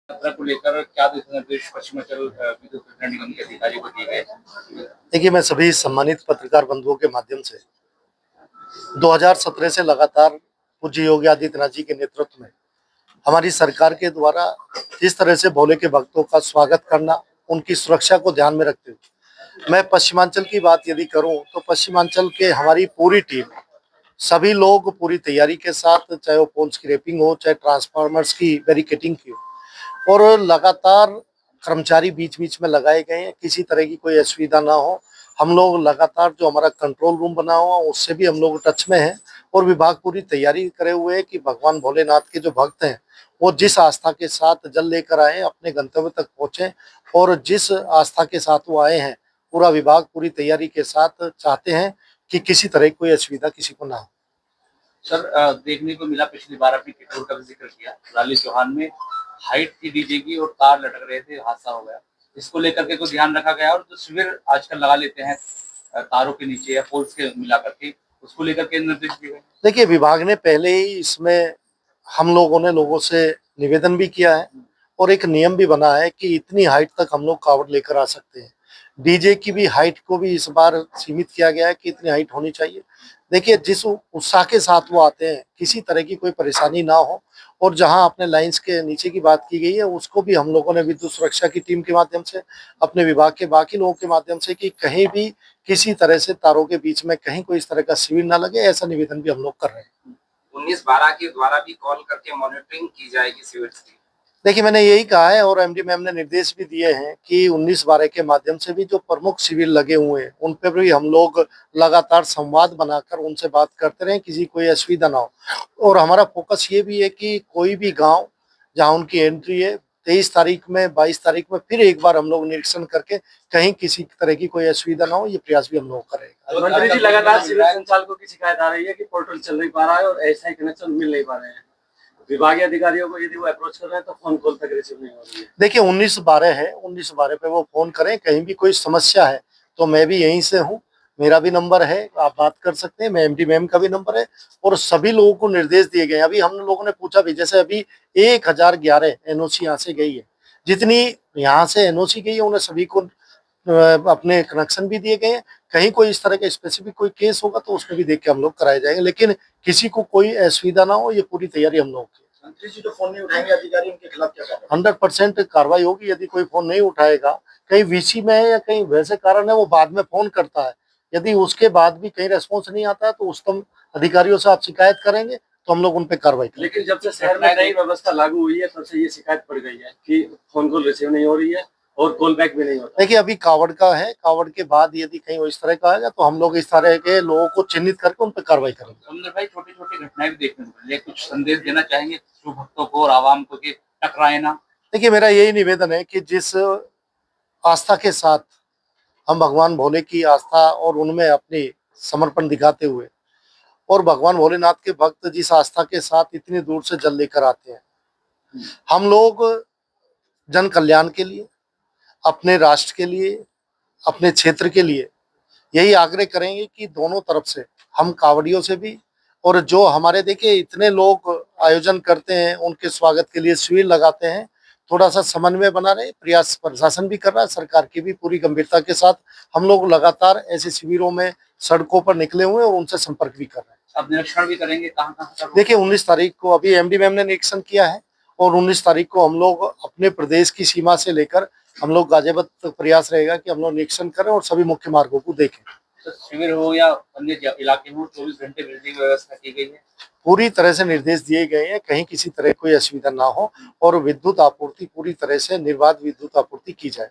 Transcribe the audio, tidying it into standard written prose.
यात्रा को लेकर क्या दिशा निर्देश पश्चिमांचल विद्युत वितरण निगम के अधिकारियों को दिए गए? देखिए, मैं सभी सम्मानित पत्रकार बंधुओं के माध्यम से 2017 से लगातार पूज्य योगी आदित्यनाथ जी के नेतृत्व में हमारी सरकार के द्वारा जिस तरह से भोले के भक्तों का स्वागत करना, उनकी सुरक्षा को ध्यान में रखते हुए मैं पश्चिमांचल की बात यदि करूं तो पश्चिमांचल के हमारी पूरी टीम, सभी लोग पूरी तैयारी के साथ, चाहे वो पोल्स की रैपिंग हो, चाहे ट्रांसफार्मर्स की बैरिकेडिंग की हो, और लगातार कर्मचारी बीच बीच में लगाए गए हैं, किसी तरह की कोई असुविधा ना हो। हम लोग लगातार जो हमारा कंट्रोल रूम बना हुआ उससे भी हम लोग टच में हैं, और विभाग पूरी तैयारी करे हुए है कि भगवान भोलेनाथ के जो भक्त हैं वो जिस आस्था के साथ जल लेकर आए अपने गंतव्य तक पहुंचे, और जिस आस्था के साथ वो आए हैं पूरा विभाग पूरी तैयारी के साथ चाहते हैं कि किसी तरह की कोई असुविधा किसी को ना हो। सर, देखने को मिला पिछली बार आपने किटोर का भी जिक्र किया, लाली चौहान में हाइट थी डीजे की और तार लटक रहे थे, हादसा हो गया। इसको लेकर के कोई ध्यान रखा गया? और जो शिविर आजकल लगा लेते हैं तारों के नीचे या पोल्स के मिला करके, उसको लेकर के निर्देश दिए गए? देखिए, विभाग ने पहले ही इसमें हम लोगों ने लोगों से निवेदन भी किया है, और एक नियम भी बना है कि इतनी हाइट तक हम लोग कावड़ लेकर आ सकते हैं। डीजे की भी हाइट को भी इस बार सीमित किया गया है कि इतनी हाइट होनी चाहिए। देखिए, जिस उत्साह के साथ वो आते हैं किसी तरह की कोई परेशानी ना हो, और जहां अपने लाइंस के नीचे की बात की गई है उसको भी हम लोगों ने विद्युत सुरक्षा की टीम के माध्यम से, अपने विभाग के बाकी लोगों के माध्यम से, कि कहीं भी किसी तरह से तारों के बीच में कहीं कोई इस तरह का शिविर ना लगे, ऐसा निवेदन भी हम लोग कर रहे हैं। 19-12 के द्वारा भी कॉल करके मॉनिटरिंग की जाएगी शिविर की। देखिए, मैंने यही कहा है, और एमडी मैम ने निर्देश भी दिए हैं कि 19-12 के माध्यम से भी जो प्रमुख शिविर लगे हुए हैं उन पर भी हम लोग लगातार संवाद बनाकर उनसे बात करते रहें, किसी कोई असुविधा ना हो। और हमारा फोकस ये भी है कि कोई भी गांव जहां उनकी एंट्री है 23 तारीख में, 22 तारीख में फिर एक बार हम लोग निरीक्षण करके कहीं किसी तरह की कोई असुविधा ना हो, ये प्रयास भी हम लोग करेंगे। मंत्री जी, लगातार शिविर संचालकों की शिकायत आ रही है कि पोर्टल चल नहीं पा रहा है और ऐसा ही कनेक्शन मिल नहीं पा रहे हैं। विभागीय अधिकारियों को यदि वो अप्रोच कर रहे हैं तो फोन कॉल तक रिसीव नहीं हो रही है। देखिए, 19-12 है, 19-12 पे वो फोन करें, कहीं भी कोई समस्या है तो मैं भी यहीं से हूँ, मेरा भी नंबर है, आप बात कर सकते हैं, मैं एमडी मैम का भी नंबर है, और सभी लोगों को निर्देश दिए गए हैं। अभी हम लोगों ने पूछा भी, जैसे अभी 1011 एनओसी यहाँ से गई है, जितनी यहाँ से एनओसी गई है उन्हें सभी को अपने कनेक्शन भी दिए गए हैं। कहीं कोई इस तरह का स्पेसिफिक कोई केस होगा तो उसमें भी देख के हम लोग कराए जाएंगे, लेकिन किसी को कोई असुविधा ना हो, ये पूरी तैयारी हम लोग की। मंत्री जी जो फोन नहीं उठाएंगे अधिकारी, उनके खिलाफ क्या कार्रवाई? 100% कार्रवाई होगी। यदि कोई फोन नहीं उठाएगा, कहीं वीसी में है या कहीं वैसे कारण है, वो बाद में फोन करता है, यदि उसके बाद भी कहीं रेस्पॉन्स नहीं आता है तो उस तम अधिकारियों से आप शिकायत करेंगे तो हम लोग उन पे कार्रवाई करेंगे। लेकिन जब से शहर में नई व्यवस्था लागू हुई है तब से ये शिकायत पड़ गई है कि फोन कॉल रिसीव नहीं हो रही है और कॉल बैक भी नहीं होता। देखिए, अभी कावड़ का है, कावड़ के बाद यदि कहीं वो इस तरह का आएगा तो हम लोग इस तरह के लोगों को चिन्हित करके उन पर कार्रवाई करेंगे। सुंदर भाई, छोटी छोटी घटनाएं भी देखने को मिली है, कुछ संदेश देना चाहेंगे शिव भक्तों को और आवाम को कि टकराए ना? देखिए, मेरा यही निवेदन है कि जिस आस्था के साथ हम भगवान भोले की आस्था और उनमें अपनी समर्पण दिखाते हुए, और भगवान भोलेनाथ के भक्त जिस आस्था के साथ इतनी दूर से जल लेकर आते हैं, हम लोग जन कल्याण के लिए, अपने राष्ट्र के लिए, अपने क्षेत्र के लिए यही आग्रह करेंगे कि दोनों तरफ से हम कांवड़ियों से भी, और जो हमारे देखिए इतने लोग आयोजन करते हैं उनके स्वागत के लिए शिविर लगाते हैं, थोड़ा सा समन्वय बना रहे, प्रयास प्रशासन भी कर रहा है, सरकार की भी पूरी गंभीरता के साथ हम लोग लगातार ऐसे शिविरों में सड़कों पर निकले हुए हैं और उनसे संपर्क भी कर रहे हैं। अब निरीक्षण भी करेंगे कहाँ कहाँ? देखिए, 19 तारीख को अभी एमडी मैम ने निरीक्षण किया है, और 19 तारीख को हम लोग अपने प्रदेश की सीमा से लेकर हम लोग गाजियाबाद तक प्रयास रहेगा कि हम लोग निरीक्षण करें और सभी मुख्य मार्गों को देखें। तो शिविर हो या अन्य इलाके में 24 घंटे बिजली की व्यवस्था की गई है? पूरी तरह से निर्देश दिए गए हैं, कहीं किसी तरह कोई असुविधा ना हो, और विद्युत आपूर्ति पूरी तरह से निर्बाध विद्युत आपूर्ति की जाए।